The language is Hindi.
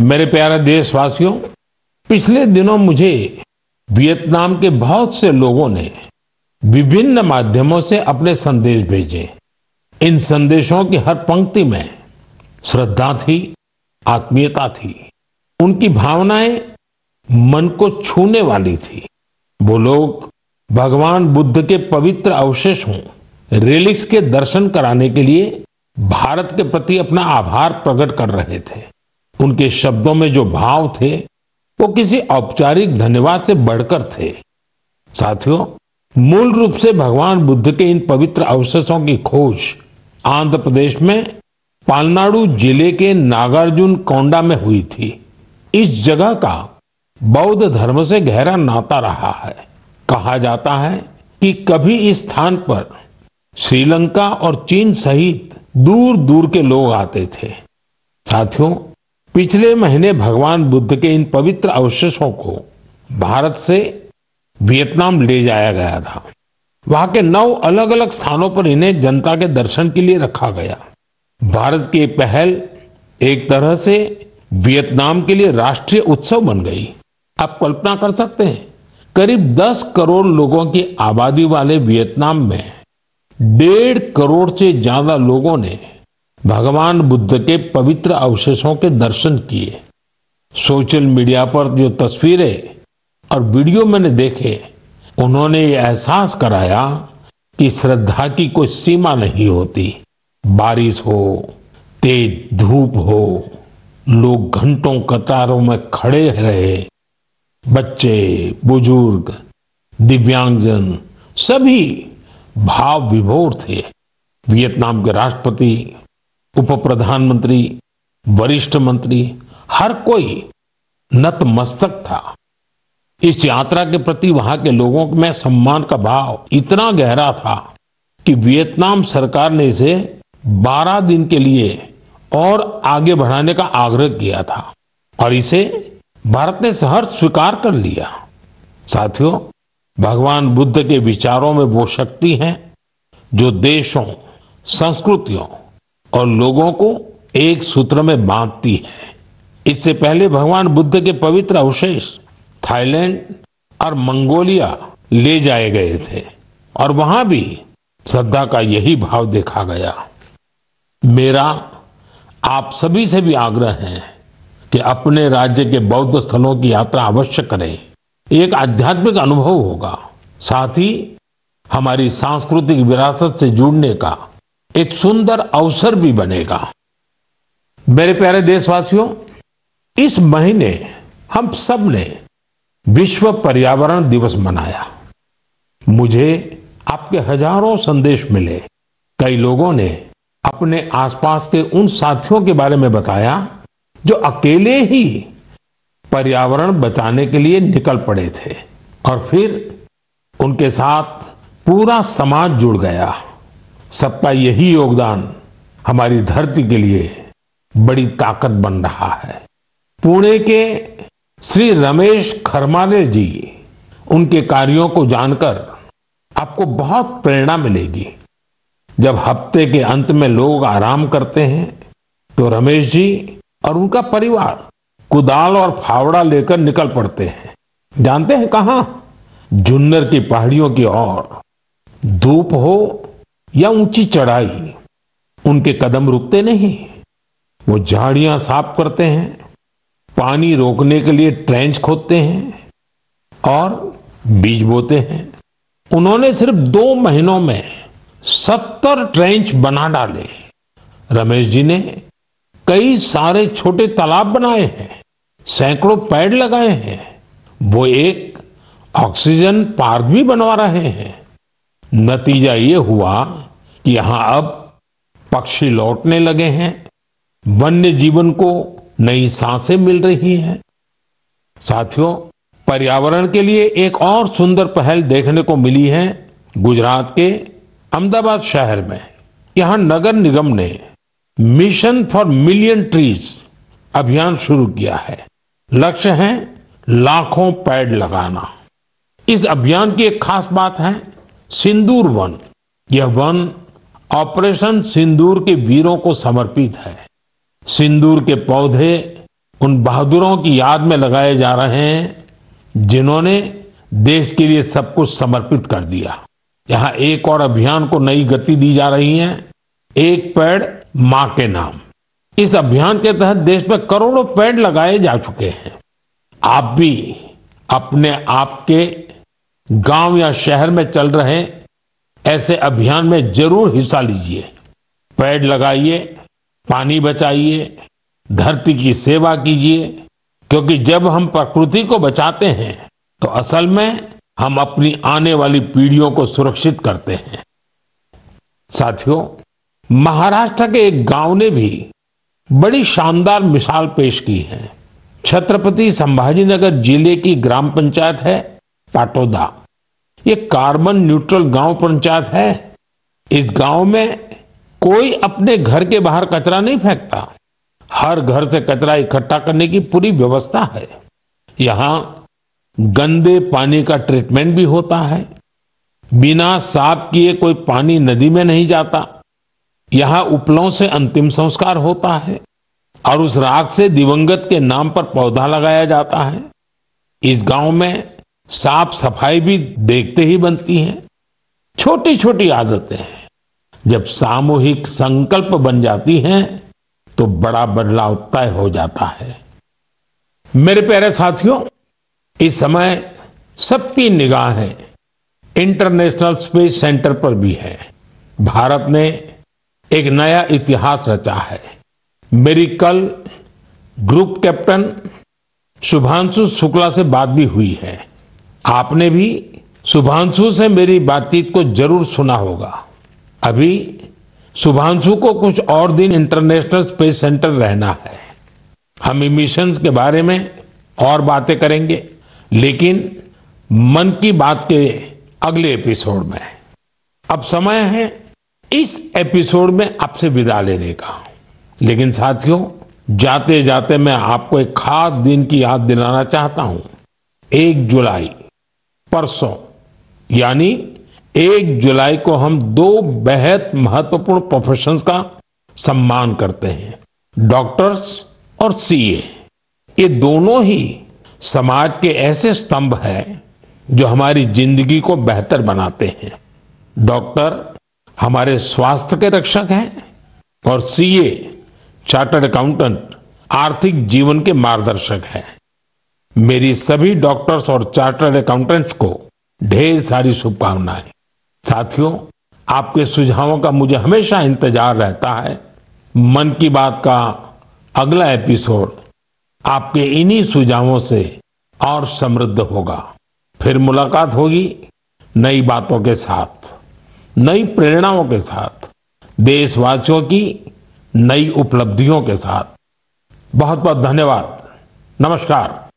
मेरे प्यारे देशवासियों, पिछले दिनों मुझे वियतनाम के बहुत से लोगों ने विभिन्न माध्यमों से अपने संदेश भेजे। इन संदेशों की हर पंक्ति में श्रद्धा थी, आत्मीयता थी। उनकी भावनाएं मन को छूने वाली थी। वो लोग भगवान बुद्ध के पवित्र अवशेषों, रेलिक्स के दर्शन कराने के लिए भारत के प्रति अपना आभार प्रकट कर रहे थे। उनके शब्दों में जो भाव थे वो किसी औपचारिक धन्यवाद से बढ़कर थे। साथियों, मूल रूप से भगवान बुद्ध के इन पवित्र अवशेषों की खोज आंध्र प्रदेश में पालनाडु जिले के नागार्जुन कोंडा में हुई थी। इस जगह का बौद्ध धर्म से गहरा नाता रहा है। कहा जाता है कि कभी इस स्थान पर श्रीलंका और चीन सहित दूर दूर के लोग आते थे। साथियों, पिछले महीने भगवान बुद्ध के इन पवित्र अवशेषों को भारत से वियतनाम ले जाया गया था। वहां के 9 अलग अलग स्थानों पर इन्हें जनता के दर्शन के लिए रखा गया। भारत की पहल एक तरह से वियतनाम के लिए राष्ट्रीय उत्सव बन गई। आप कल्पना कर सकते हैं, करीब 10 करोड़ लोगों की आबादी वाले वियतनाम में 1.5 करोड़ से ज्यादा लोगों ने भगवान बुद्ध के पवित्र अवशेषों के दर्शन किए। सोशल मीडिया पर जो तस्वीरें और वीडियो मैंने देखे, उन्होंने ये एहसास कराया कि श्रद्धा की कोई सीमा नहीं होती। बारिश हो, तेज धूप हो, लोग घंटों कतारों में खड़े रहे। बच्चे, बुजुर्ग, दिव्यांगजन सभी भाव विभोर थे। वियतनाम के राष्ट्रपति, उप प्रधानमंत्री, वरिष्ठ मंत्री, हर कोई नतमस्तक था। इस यात्रा के प्रति वहां के लोगों में सम्मान का भाव इतना गहरा था कि वियतनाम सरकार ने इसे 12 दिन के लिए और आगे बढ़ाने का आग्रह किया था और इसे भारत ने सहर्ष स्वीकार कर लिया। साथियों, भगवान बुद्ध के विचारों में वो शक्ति है जो देशों, संस्कृतियों और लोगों को एक सूत्र में बांधती है। इससे पहले भगवान बुद्ध के पवित्र अवशेष थाईलैंड और मंगोलिया ले जाए गए थे और वहां भी श्रद्धा का यही भाव देखा गया। मेरा आप सभी से भी आग्रह है कि अपने राज्य के बौद्ध स्थलों की यात्रा अवश्य करें। एक आध्यात्मिक अनुभव होगा, साथ ही हमारी सांस्कृतिक विरासत से जुड़ने का एक सुंदर अवसर भी बनेगा। मेरे प्यारे देशवासियों, इस महीने हम सब ने विश्व पर्यावरण दिवस मनाया। मुझे आपके हजारों संदेश मिले। कई लोगों ने अपने आसपास के उन साथियों के बारे में बताया जो अकेले ही पर्यावरण बचाने के लिए निकल पड़े थे और फिर उनके साथ पूरा समाज जुड़ गया। सबका यही योगदान हमारी धरती के लिए बड़ी ताकत बन रहा है। पुणे के श्री रमेश खरमाले जी, उनके कार्यों को जानकर आपको बहुत प्रेरणा मिलेगी। जब हफ्ते के अंत में लोग आराम करते हैं तो रमेश जी और उनका परिवार कुदाल और फावड़ा लेकर निकल पड़ते हैं। जानते हैं कहां? जुन्नर की पहाड़ियों की ओर। धूप हो या ऊंची चढ़ाई, उनके कदम रुकते नहीं। वो झाड़ियां साफ करते हैं, पानी रोकने के लिए ट्रेंच खोदते हैं और बीज बोते हैं। उन्होंने सिर्फ 2 महीनों में 70 ट्रेंच बना डाले। रमेश जी ने कई सारे छोटे तालाब बनाए हैं, सैकड़ों पेड़ लगाए हैं। वो एक ऑक्सीजन पार्क भी बनवा रहे हैं। नतीजा ये हुआ कि यहां अब पक्षी लौटने लगे हैं, वन्य जीवन को नई सांसें मिल रही हैं। साथियों, पर्यावरण के लिए एक और सुंदर पहल देखने को मिली है गुजरात के अहमदाबाद शहर में। यहां नगर निगम ने मिशन फॉर मिलियन ट्रीज अभियान शुरू किया है। लक्ष्य है लाखों पेड़ लगाना। इस अभियान की एक खास बात है सिंदूर वन। यह वन ऑपरेशन सिंदूर के वीरों को समर्पित है। सिंदूर के पौधे उन बहादुरों की याद में लगाए जा रहे हैं जिन्होंने देश के लिए सब कुछ समर्पित कर दिया। यहाँ एक और अभियान को नई गति दी जा रही है, एक पेड़ मां के नाम। इस अभियान के तहत देश में करोड़ों पेड़ लगाए जा चुके हैं। आप भी अपने आपके गांव या शहर में चल रहे ऐसे अभियान में जरूर हिस्सा लीजिए। पेड़ लगाइए, पानी बचाइए, धरती की सेवा कीजिए, क्योंकि जब हम प्रकृति को बचाते हैं तो असल में हम अपनी आने वाली पीढ़ियों को सुरक्षित करते हैं। साथियों, महाराष्ट्र के एक गांव ने भी बड़ी शानदार मिसाल पेश की है। छत्रपति संभाजीनगर जिले की ग्राम पंचायत है पाटोदा। ये कार्बन न्यूट्रल गांव पंचायत है। इस गांव में कोई अपने घर के बाहर कचरा नहीं फेंकता। हर घर से कचरा इकट्ठा करने की पूरी व्यवस्था है। यहाँ गंदे पानी का ट्रीटमेंट भी होता है। बिना साफ किए कोई पानी नदी में नहीं जाता। यहाँ उपलों से अंतिम संस्कार होता है और उस राख से दिवंगत के नाम पर पौधा लगाया जाता है। इस गांव में साफ सफाई भी देखते ही बनती है। छोटी छोटी आदतें जब सामूहिक संकल्प बन जाती हैं तो बड़ा बदलाव तय हो जाता है। मेरे प्यारे साथियों, इस समय सबकी निगाहें इंटरनेशनल स्पेस सेंटर पर भी है। भारत ने एक नया इतिहास रचा है। मेरी कल ग्रुप कैप्टन शुभांशु शुक्ला से बात भी हुई है। आपने भी शुभांशु से मेरी बातचीत को जरूर सुना होगा। अभी शुभांशु को कुछ और दिन इंटरनेशनल स्पेस सेंटर रहना है। हम मिशंस के बारे में और बातें करेंगे, लेकिन मन की बात के अगले एपिसोड में। अब समय है इस एपिसोड में आपसे विदा लेने का। लेकिन साथियों, जाते जाते मैं आपको एक खास दिन की याद दिलाना चाहता हूं। 1 जुलाई, परसों, यानी 1 जुलाई को हम 2 बेहद महत्वपूर्ण प्रोफेशंस का सम्मान करते हैं, डॉक्टर्स और सीए। ये दोनों ही समाज के ऐसे स्तंभ हैं जो हमारी जिंदगी को बेहतर बनाते हैं। डॉक्टर हमारे स्वास्थ्य के रक्षक हैं और सीए चार्टर्ड अकाउंटेंट आर्थिक जीवन के मार्गदर्शक हैं। मेरी सभी डॉक्टर्स और चार्टर्ड अकाउंटेंट्स को ढेर सारी शुभकामनाएं। साथियों, आपके सुझावों का मुझे हमेशा इंतजार रहता है। मन की बात का अगला एपिसोड आपके इन्हीं सुझावों से और समृद्ध होगा। फिर मुलाकात होगी नई बातों के साथ, नई प्रेरणाओं के साथ, देशवासियों की नई उपलब्धियों के साथ। बहुत बहुत धन्यवाद। नमस्कार।